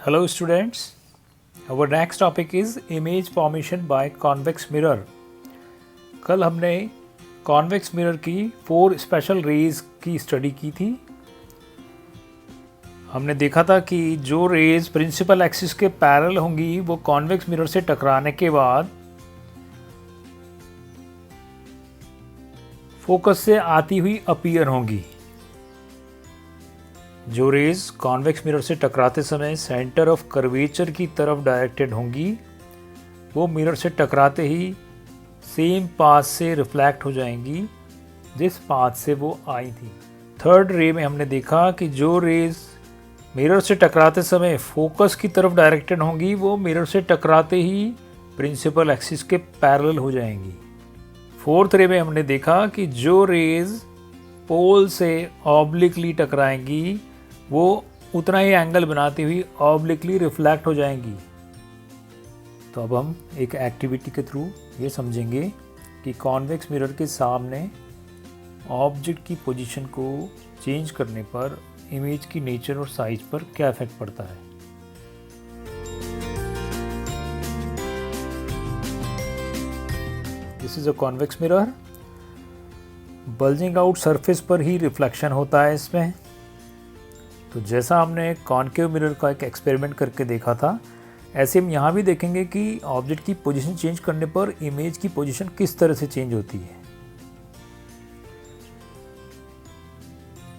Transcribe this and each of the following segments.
Hello students, our next topic is image formation by convex mirror. कल हमने convex mirror की 4 special rays की study की थी। हमने देखा था कि जो रेज प्रिंसिपल एक्सिस के पैरेलल होंगी वो कॉन्वेक्स मिरर से टकराने के बाद फोकस से आती हुई अपीयर होंगी। जो रेज कॉन्वेक्स मिरर से टकराते समय सेंटर ऑफ कर्वेचर की तरफ डायरेक्टेड होंगी वो मिरर से टकराते ही सेम पाथ से रिफ्लेक्ट हो जाएंगी जिस पाथ से वो आई थी। थर्ड रे में हमने देखा कि जो रेज मिरर से टकराते समय फोकस की तरफ डायरेक्टेड होंगी वो मिरर से टकराते ही प्रिंसिपल एक्सिस के पैरेलल हो जाएंगी। फोर्थ रे में हमने देखा कि जो रेज पोल से ऑब्लिकली टकराएंगी वो उतना ही एंगल बनाती हुई ऑब्लिकली रिफ्लेक्ट हो जाएंगी। तो अब हम एक एक्टिविटी के थ्रू ये समझेंगे कि कॉन्वेक्स मिरर के सामने ऑब्जेक्ट की पोजीशन को चेंज करने पर इमेज की नेचर और साइज पर क्या इफेक्ट पड़ता है। This is a convex mirror. Bulging out surface पर ही रिफ्लेक्शन होता है इसमें। तो जैसा हमने कॉनकेव मिरर का एक एक्सपेरिमेंट करके देखा था ऐसे हम यहाँ भी देखेंगे कि ऑब्जेक्ट की पोजीशन चेंज करने पर इमेज की पोजीशन किस तरह से चेंज होती है।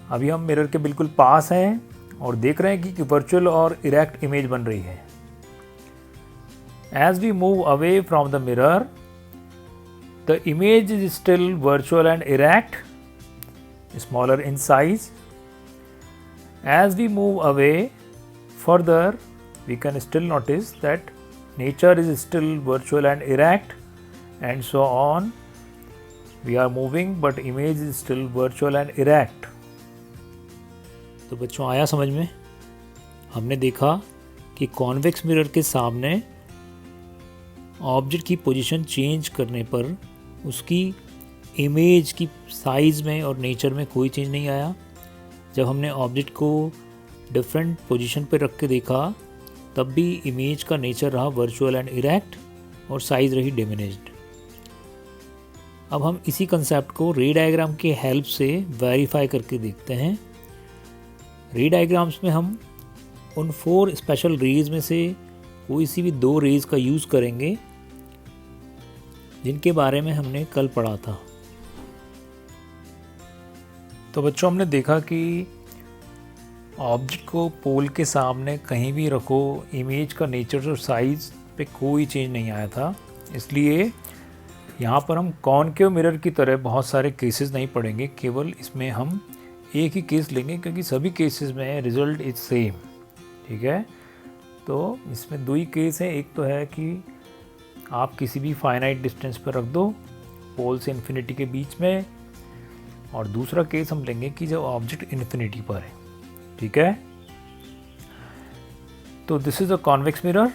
अभी हम मिरर के बिल्कुल पास हैं और देख रहे हैं कि वर्चुअल और इरेक्ट इमेज बन रही है। As we move away from the mirror the image is still virtual and erect, smaller in size. As we move away further, we can still notice that nature is still virtual and erect, and so on. We are moving, but image is still virtual and erect. तो बच्चों आया समझ में? हमने देखा कि convex mirror के सामने ऑब्जेक्ट की पोजीशन चेंज करने पर उसकी इमेज की साइज़ में और नेचर में कोई चेंज नहीं आया। जब हमने ऑब्जेक्ट को डिफरेंट पोजीशन पर रख के देखा तब भी इमेज का नेचर रहा वर्चुअल एंड इरेक्ट और साइज़ रही डिमिनिश्ड। अब हम इसी कंसेप्ट को रे डायग्राम के हेल्प से वेरीफाई करके देखते हैं। रे डायग्राम्स में हम उन 4 स्पेशल रेज में से कोई सी भी 2 रेज का यूज़ करेंगे जिनके बारे में हमने कल पढ़ा था। तो बच्चों हमने देखा कि ऑब्जेक्ट को पोल के सामने कहीं भी रखो इमेज का नेचर और साइज पे कोई चेंज नहीं आया था। इसलिए यहाँ पर हम कॉनकेव मिरर की तरह बहुत सारे केसेस नहीं पढ़ेंगे, केवल इसमें हम एक ही केस लेंगे क्योंकि सभी केसेस में रिजल्ट इज सेम। ठीक है, तो इसमें 2 ही केस हैं। एक तो है कि आप किसी भी फाइनाइट डिस्टेंस पर रख दो पोल से इन्फिनिटी के बीच में, और दूसरा केस हम लेंगे कि जब ऑब्जेक्ट इन्फिनिटी पर है। ठीक है, तो this is a convex mirror.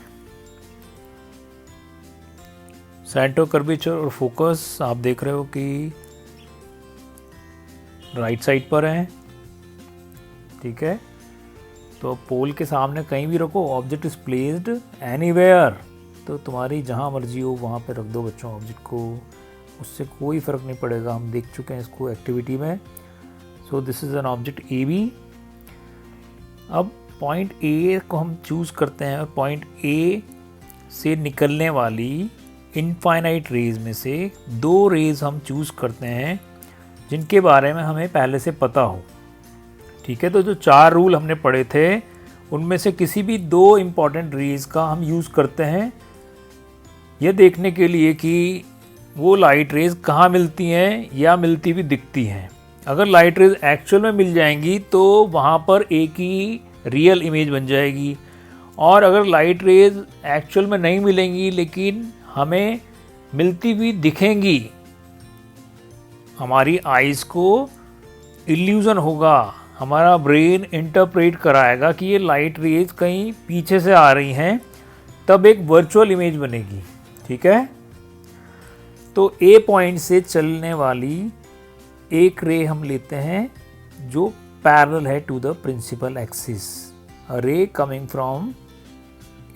Centre curvature और फोकस आप देख रहे हो कि राइट साइड पर है। ठीक है, तो पोल के सामने कहीं भी रखो, ऑब्जेक्ट इज प्लेस्ड एनीवेयर, तो तुम्हारी जहाँ मर्जी हो वहाँ पे रख दो बच्चों ऑब्जेक्ट को, उससे कोई फ़र्क नहीं पड़ेगा। हम देख चुके हैं इसको एक्टिविटी में। So this is an object A B. अब पॉइंट ए को हम चूज़ करते हैं और पॉइंट ए से निकलने वाली इनफाइनाइट रेज में से 2 रेज हम चूज़ करते हैं जिनके बारे में हमें पहले से पता हो। ठीक है, तो जो 4 रूल हमने पढ़े थे उनमें से किसी भी 2 इम्पॉर्टेंट रेज का हम यूज़ करते हैं यह देखने के लिए कि वो लाइट रेज कहाँ मिलती हैं या मिलती हुई दिखती हैं। अगर लाइट रेज एक्चुअल में मिल जाएंगी तो वहाँ पर एक ही रियल इमेज बन जाएगी, और अगर लाइट रेज एक्चुअल में नहीं मिलेंगी लेकिन हमें मिलती हुई दिखेंगी, हमारी आइज़ को इल्यूज़न होगा, हमारा ब्रेन इंटरप्रेट कराएगा कि ये लाइट रेज कहीं पीछे से आ रही हैं, तब एक वर्चुअल इमेज बनेगी। ठीक है, तो ए पॉइंट से चलने वाली एक रे हम लेते हैं जो पैरेलल है to the principal axis. A ray coming from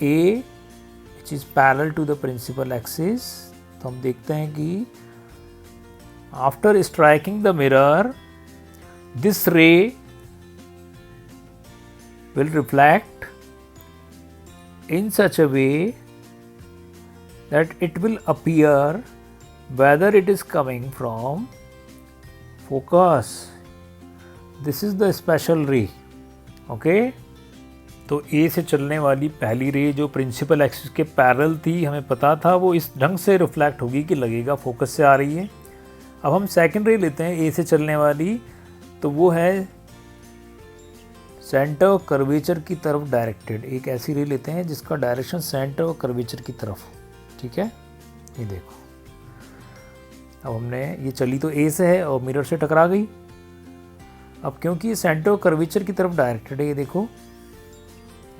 A which is parallel to the principal axis, तो हम देखते हैं कि after striking the mirror this ray will reflect in such a way that it will appear whether it is coming from focus. This is the special ray. Okay? तो A से चलने वाली पहली रे जो प्रिंसिपल एक्सिस के parallel थी, हमें पता था वो इस ढंग से रिफ्लेक्ट होगी कि लगेगा फोकस से आ रही है। अब हम सेकंड रे लेते हैं A से चलने वाली, तो वो है सेंटर ऑफ कर्वेचर की तरफ डायरेक्टेड। एक ऐसी रे लेते हैं जिसका डायरेक्शन सेंटर ऑफ कर्वेचर की तरफ, ठीक है। ये देखो, अब हमने ये चली तो ए से है और मिरर से टकरा गई। अब क्योंकि ये सेंटर ऑफ कर्वेचर की तरफ डायरेक्टेड है, ये देखो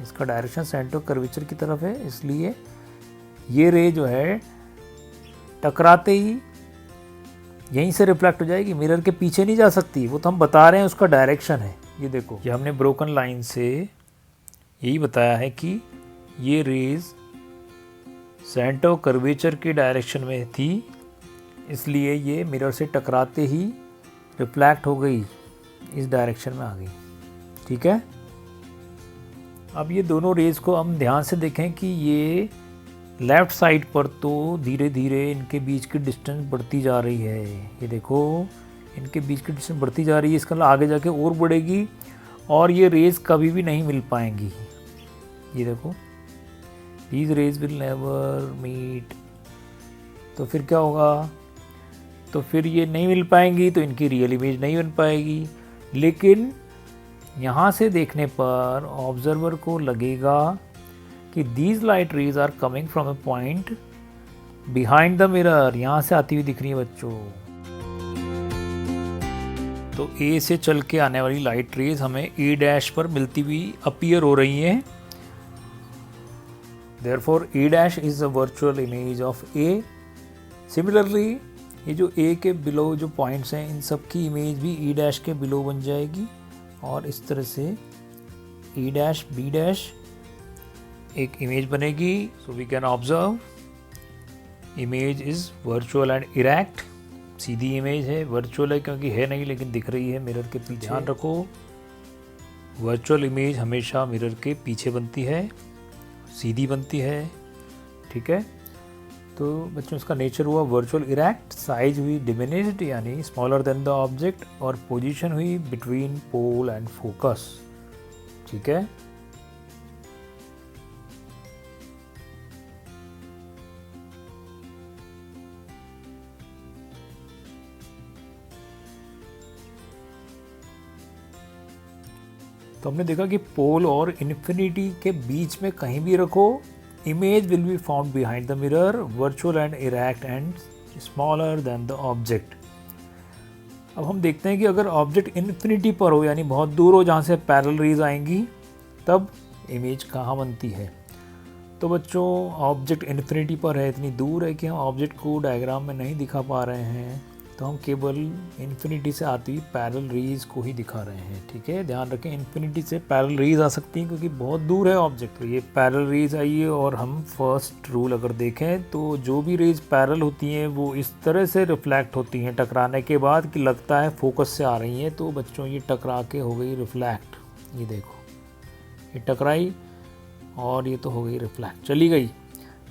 इसका डायरेक्शन सेंटर ऑफ कर्वेचर की तरफ है, इसलिए ये रे जो है टकराते ही यहीं से रिफ्लेक्ट हो जाएगी, मिरर के पीछे नहीं जा सकती। वो तो हम बता रहे हैं उसका डायरेक्शन है। ये देखो, ये हमने ब्रोकन लाइन से यही बताया है कि ये रेज सेंटर ऑफ कर्वेचर के डायरेक्शन में थी, इसलिए ये मिरर से टकराते ही रिफ्लेक्ट हो गई, इस डायरेक्शन में आ गई, ठीक है। अब ये दोनों रेज को हम ध्यान से देखें कि ये लेफ़्ट साइड पर तो धीरे धीरे इनके बीच की डिस्टेंस बढ़ती जा रही है। ये देखो, इनके बीच की डिस्टेंस बढ़ती जा रही है, इसका आगे जाके और बढ़ेगी और ये रेज कभी भी नहीं मिल पाएंगी। ये देखो, these rays will never meet. तो फिर क्या होगा, तो फिर ये नहीं मिल पाएंगी, तो इनकी रियल इमेज नहीं बन पाएगी। लेकिन यहाँ से देखने पर ऑब्जर्वर को लगेगा कि these light rays are coming from a point behind the mirror, यहाँ से आती हुई दिख रही है बच्चों। तो ए से चल के आने वाली लाइट रेज हमें ए डैश पर मिलती हुई अपीयर हो रही हैं। Therefore A dash is a virtual image of A. Similarly ये जो ए के बिलो जो पॉइंट्स हैं, इन सब की इमेज भी ई डैश के बिलो बन जाएगी और इस तरह से ई डैश बी डैश एक इमेज बनेगी। So we can observe image is virtual and erect. सीधी इमेज है, वर्चुअल है क्योंकि है नहीं लेकिन दिख रही है मिरर के पीछे। ध्यान रखो, वर्चुअल इमेज हमेशा मिरर के पीछे बनती है, सीधी बनती है, ठीक है। तो बच्चों इसका नेचर हुआ वर्चुअल इरेक्ट, साइज हुई डिमिनिश्ड यानी स्मॉलर देन द ऑब्जेक्ट, और पोजीशन हुई बिटवीन पोल एंड फोकस, ठीक है। तो हमने देखा कि पोल और इन्फिनिटी के बीच में कहीं भी रखो, image will be found behind the mirror, virtual and erect and smaller than the object. अब हम देखते हैं कि अगर ऑब्जेक्ट इन्फिनिटी पर हो यानी बहुत दूर हो जहाँ से पैरेलल रेज आएंगी, तब इमेज कहाँ बनती है। तो बच्चों ऑब्जेक्ट इन्फिनिटी पर है, इतनी दूर है कि हम ऑब्जेक्ट को डायग्राम में नहीं दिखा पा रहे हैं, तो हम केवल इन्फिनिटी से आती हुई पैरेलल रेज को ही दिखा रहे हैं, ठीक है। ध्यान रखें, इन्फिनिटी से पैरेलल रेज आ सकती हैं क्योंकि बहुत दूर है ऑब्जेक्ट। तो ये पैरेलल रेज आई है और हम फर्स्ट रूल अगर देखें तो जो भी रेज पैरेलल होती हैं वो इस तरह से रिफ्लेक्ट होती हैं टकराने के बाद कि लगता है फोकस से आ रही हैं। तो बच्चों ये टकरा के हो गई रिफ्लेक्ट। ये देखो, ये टकराई और ये तो हो गई रिफ्लेक्ट, चली गई,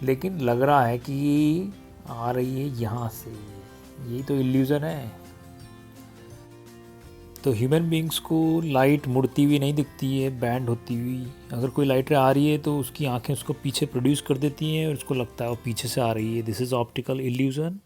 लेकिन लग रहा है कि आ रही है यहाँ से। यही तो इल्यूज़न है। तो ह्यूमन बींग्स को लाइट मुड़ती हुई नहीं दिखती है, बैंड होती हुई। अगर कोई लाइट आ रही है तो उसकी आंखें उसको पीछे प्रोड्यूस कर देती हैं और उसको लगता है वो पीछे से आ रही है। This is optical illusion.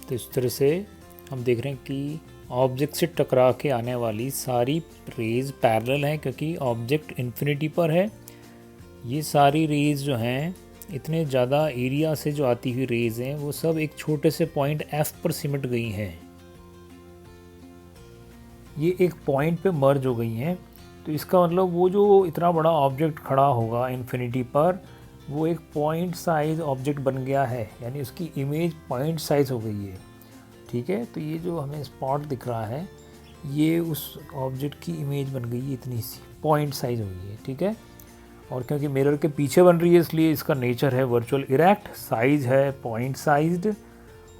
तो इस तरह से हम देख रहे हैं कि ऑब्जेक्ट से टकरा के आने वाली सारी रेज पैरेलल हैं क्योंकि ऑब्जेक्ट इन्फिनिटी पर है। ये सारी रेज जो हैं, इतने ज़्यादा एरिया से जो आती हुई रेज हैं, वो सब एक छोटे से पॉइंट F पर सिमट गई हैं। ये एक पॉइंट पे मर्ज हो गई हैं। तो इसका मतलब वो जो इतना बड़ा ऑब्जेक्ट खड़ा होगा इन्फिनिटी पर, वो एक पॉइंट साइज ऑब्जेक्ट बन गया है, यानी उसकी इमेज पॉइंट साइज हो गई है। ठीक है, तो ये जो हमें स्पॉट दिख रहा है, ये उस ऑब्जेक्ट की इमेज बन गई है, इतनी सी पॉइंट साइज हो गई है। ठीक है, और क्योंकि मिरर के पीछे बन रही है, इसलिए इसका नेचर है वर्चुअल इरेक्ट, साइज है पॉइंट साइज्ड,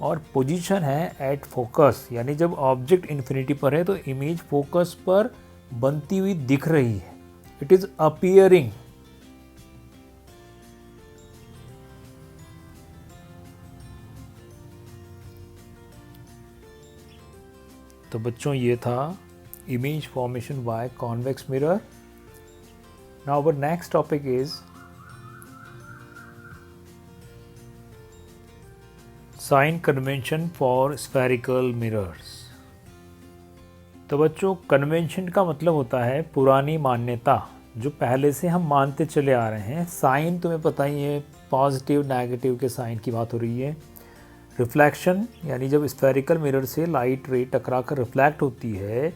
और पोजीशन है एट फोकस, यानी जब ऑब्जेक्ट इन्फिनिटी पर है तो इमेज फोकस पर बनती हुई दिख रही है, इट इज अपीयरिंग। तो बच्चों, ये था image formation by convex mirror. Now our next topic is sign convention for spherical mirrors. तो बच्चों, कन्वेंशन का मतलब होता है पुरानी मान्यता, जो पहले से हम मानते चले आ रहे हैं। साइन तुम्हें पता ही है, पॉजिटिव नेगेटिव के साइन की बात हो रही है। रिफ्लेक्शन, यानी जब स्फेरिकल मिरर से लाइट रे टकरा कर रिफ्लेक्ट होती है,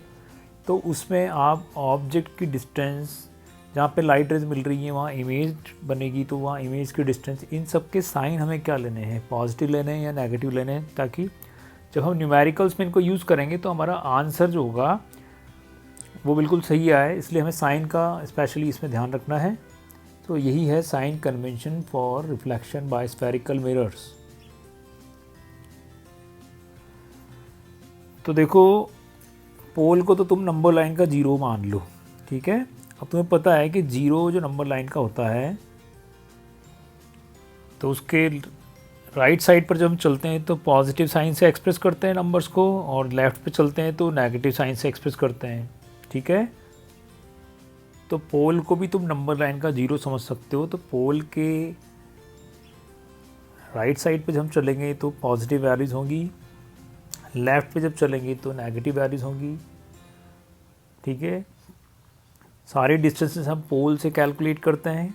तो उसमें आप ऑब्जेक्ट की डिस्टेंस, जहाँ पे लाइट रेज मिल रही है वहाँ इमेज बनेगी, तो वहाँ इमेज की डिस्टेंस, इन सब के साइन हमें क्या लेने हैं, पॉजिटिव लेने हैं या नेगेटिव लेने हैं, ताकि जब हम न्यूमेरिकल्स में इनको यूज़ करेंगे तो हमारा आंसर जो होगा वो बिल्कुल सही आए। इसलिए हमें साइन का स्पेशली इसमें ध्यान रखना है। तो यही है sign convention for reflection by spherical mirrors. तो देखो, पोल को तो तुम नंबर लाइन का 0 मान लो। ठीक है, अब तुम्हें पता है कि 0 जो नंबर लाइन का होता है, तो उसके राइट साइड पर जब हम चलते हैं तो पॉजिटिव साइन से एक्सप्रेस करते हैं नंबर्स को, और लेफ़्ट पे चलते हैं तो नेगेटिव साइन से एक्सप्रेस करते हैं। ठीक है, तो पोल को भी तुम नंबर लाइन का 0 समझ सकते हो। तो पोल के राइट साइड पे जब हम चलेंगे तो पॉजिटिव वैल्यूज़ होंगी, लेफ़्ट पे जब चलेंगे तो नेगेटिव वैल्यूज़ होंगी। ठीक है, सारे डिस्टेंसेस हम पोल से कैलकुलेट करते हैं।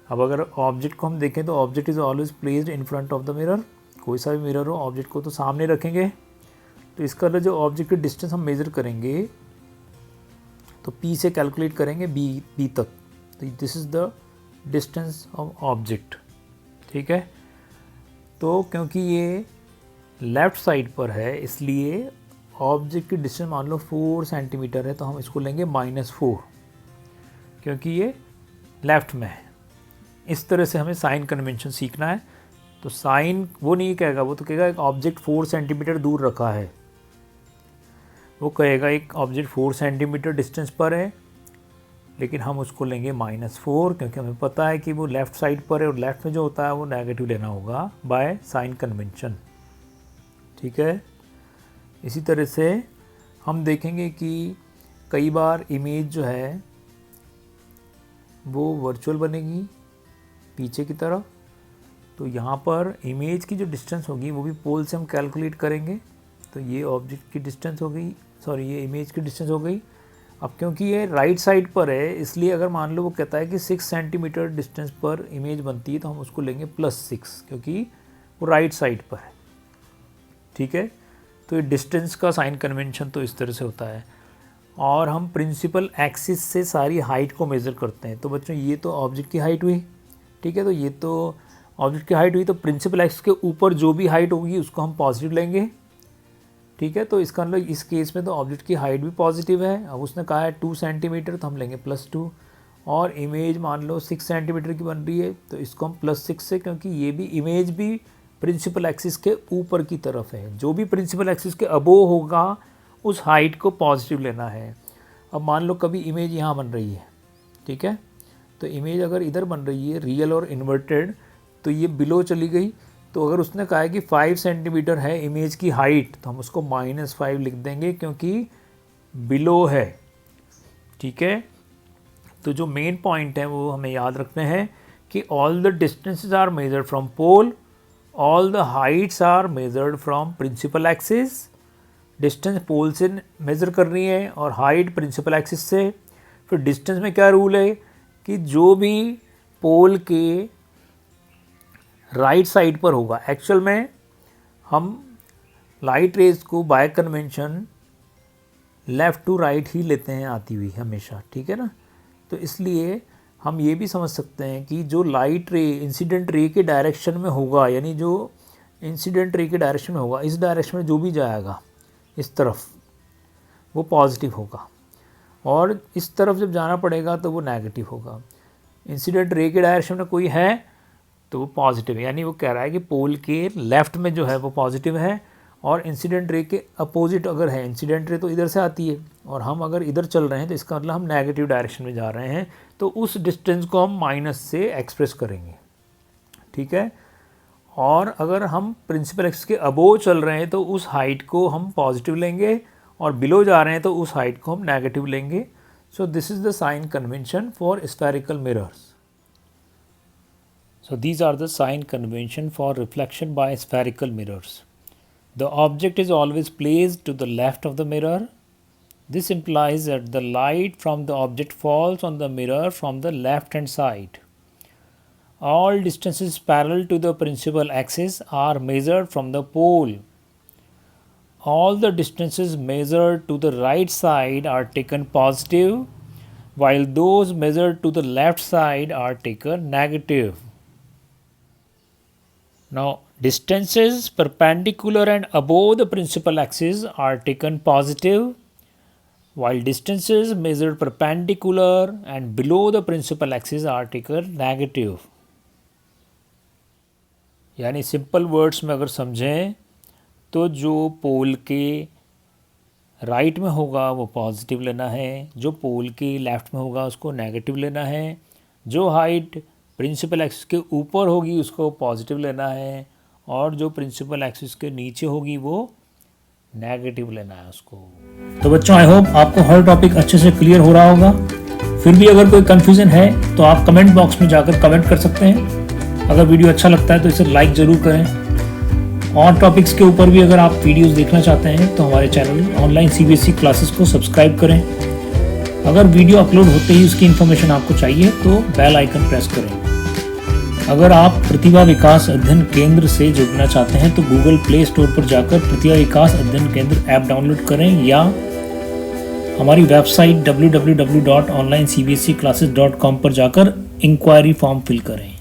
अब अगर ऑब्जेक्ट को हम देखें तो object is always placed in front of the mirror. कोई सा भी मिरर हो, ऑब्जेक्ट को तो सामने रखेंगे। तो इसका जो ऑब्जेक्ट की डिस्टेंस हम मेज़र करेंगे तो P से कैलकुलेट करेंगे B तक। तो this is the distance of object. ठीक है, तो क्योंकि ये लेफ़्ट साइड पर है, इसलिए ऑब्जेक्ट की डिस्टेंस मान लो 4 सेंटीमीटर है, तो हम इसको लेंगे -4, क्योंकि ये लेफ़्ट में है। इस तरह से हमें साइन कन्वेंशन सीखना है। तो साइन वो नहीं कहेगा, वो तो कहेगा एक ऑब्जेक्ट 4 सेंटीमीटर दूर रखा है, वो कहेगा एक ऑब्जेक्ट 4 सेंटीमीटर डिस्टेंस पर है, लेकिन हम उसको लेंगे -4, क्योंकि हमें पता है कि वो लेफ़्ट साइड पर है, और लेफ़्ट में जो होता है वो नेगेटिव लेना होगा बाय साइन कन्वेंशन। ठीक है, इसी तरह से हम देखेंगे कि कई बार इमेज जो है वो वर्चुअल बनेगी पीछे की तरफ। तो यहाँ पर इमेज की जो डिस्टेंस होगी वो भी पोल से हम कैलकुलेट करेंगे। तो ये ऑब्जेक्ट की डिस्टेंस हो गई, सॉरी ये इमेज की डिस्टेंस हो गई। अब क्योंकि ये राइट साइड पर है, इसलिए अगर मान लो वो कहता है कि 6 सेंटीमीटर डिस्टेंस पर इमेज बनती है, तो हम उसको लेंगे +6, क्योंकि वो राइट साइड पर है। ठीक है, तो ये डिस्टेंस का साइन कन्वेंशन तो इस तरह से होता है। और हम प्रिंसिपल एक्सिस से सारी हाइट को मेज़र करते हैं। तो बच्चों, ये तो ऑब्जेक्ट की हाइट हुई। ठीक है, तो ये तो ऑब्जेक्ट की हाइट हुई, तो प्रिंसिपल एक्सिस के ऊपर जो भी हाइट होगी उसको हम पॉजिटिव लेंगे। ठीक है, तो इसका मतलब इस केस में तो ऑब्जेक्ट की हाइट भी पॉजिटिव है। अब उसने कहा है 2 सेंटीमीटर, तो हम लेंगे +2। और इमेज मान लो 6 सेंटीमीटर की बन रही है, तो इसको हम +6 से, क्योंकि ये भी इमेज भी प्रिंसिपल एक्सिस के ऊपर की तरफ है। जो भी प्रिंसिपल एक्सिस के अबोव होगा उस हाइट को पॉजिटिव लेना है। अब मान लो कभी इमेज यहाँ बन रही है, ठीक है, तो इमेज अगर इधर बन रही है रियल और इन्वर्टेड, तो ये बिलो चली गई। तो अगर उसने कहा है कि 5 सेंटीमीटर है इमेज की हाइट, तो हम उसको -5 लिख देंगे, क्योंकि बिलो है। ठीक है, तो जो मेन पॉइंट है वो हमें याद रखने हैं कि all the distances are measured from pole, all the heights are measured from principal axis. Distance pole से मेज़र करनी है और हाइट प्रिंसिपल एक्सिस से। फिर डिस्टेंस में क्या रूल है कि जो भी पोल के राइट साइड पर होगा, एक्चुअल में हम लाइट रेज को by convention left to right ही लेते हैं आती हुई हमेशा, ठीक है ना। तो इसलिए हम ये भी समझ सकते हैं कि जो लाइट रे इंसिडेंट रे के डायरेक्शन में होगा, यानी जो इंसिडेंट रे के डायरेक्शन में होगा, इस डायरेक्शन में जो भी जाएगा इस तरफ वो पॉजिटिव होगा, और इस तरफ जब जाना पड़ेगा तो वो नेगेटिव होगा। इंसिडेंट रे के डायरेक्शन में कोई है तो वो पॉजिटिव है, यानी वो कह रहा है कि पोल के लेफ़्ट में जो है वो पॉजिटिव है, और इंसिडेंट रे के अपोजिट अगर है, इंसिडेंट रे तो इधर से आती है और हम अगर इधर चल रहे हैं तो इसका मतलब हम नेगेटिव डायरेक्शन में जा रहे हैं, तो उस डिस्टेंस को हम माइनस से एक्सप्रेस करेंगे, ठीक है। और अगर हम प्रिंसिपल एक्सिस के अबोव चल रहे हैं तो उस हाइट को हम पॉजिटिव लेंगे, और बिलो जा रहे हैं तो उस हाइट को हम नेगेटिव लेंगे। So this is the sign convention for spherical mirrors. So these are the sign convention for reflection by spherical mirrors. The object is always placed to the left of the mirror. This implies that the light from the object falls on the mirror from the left hand side. All distances parallel to the principal axis are measured from the pole. All the distances measured to the right side are taken positive, while those measured to the left side are taken negative. Now, distances perpendicular and above the principal axis are taken positive, while distances measured perpendicular and below the principal axis are taken negative. यानी simple words में अगर समझें तो जो पोल के right में होगा वो पॉजिटिव लेना है, जो पोल के लेफ़्ट में होगा उसको नेगेटिव लेना है, जो हाइट प्रिंसिपल एक्सिस के ऊपर होगी उसको पॉजिटिव लेना है, और जो प्रिंसिपल एक्सिस के नीचे होगी वो नेगेटिव लेना है उसको। तो बच्चों, आई होप आपको हर टॉपिक अच्छे से क्लियर हो रहा होगा। फिर भी अगर कोई कन्फ्यूज़न है तो आप कमेंट बॉक्स में जाकर कमेंट कर सकते हैं। अगर वीडियो अच्छा लगता है तो इसे लाइक ज़रूर करें। और टॉपिक्स के ऊपर भी अगर आप वीडियोस देखना चाहते हैं तो हमारे चैनल ऑनलाइन CBSE क्लासेस को सब्सक्राइब करें। अगर वीडियो अपलोड होते ही उसकी इन्फॉर्मेशन आपको चाहिए तो बेल आइकन प्रेस करें। अगर आप प्रतिभा विकास अध्ययन केंद्र से जुड़ना चाहते हैं तो गूगल प्ले स्टोर पर जाकर प्रतिभा विकास अध्ययन केंद्र ऐप डाउनलोड करें, या हमारी वेबसाइट www.onlinecbseclasses.com पर जाकर इंक्वायरी फॉर्म फिल करें।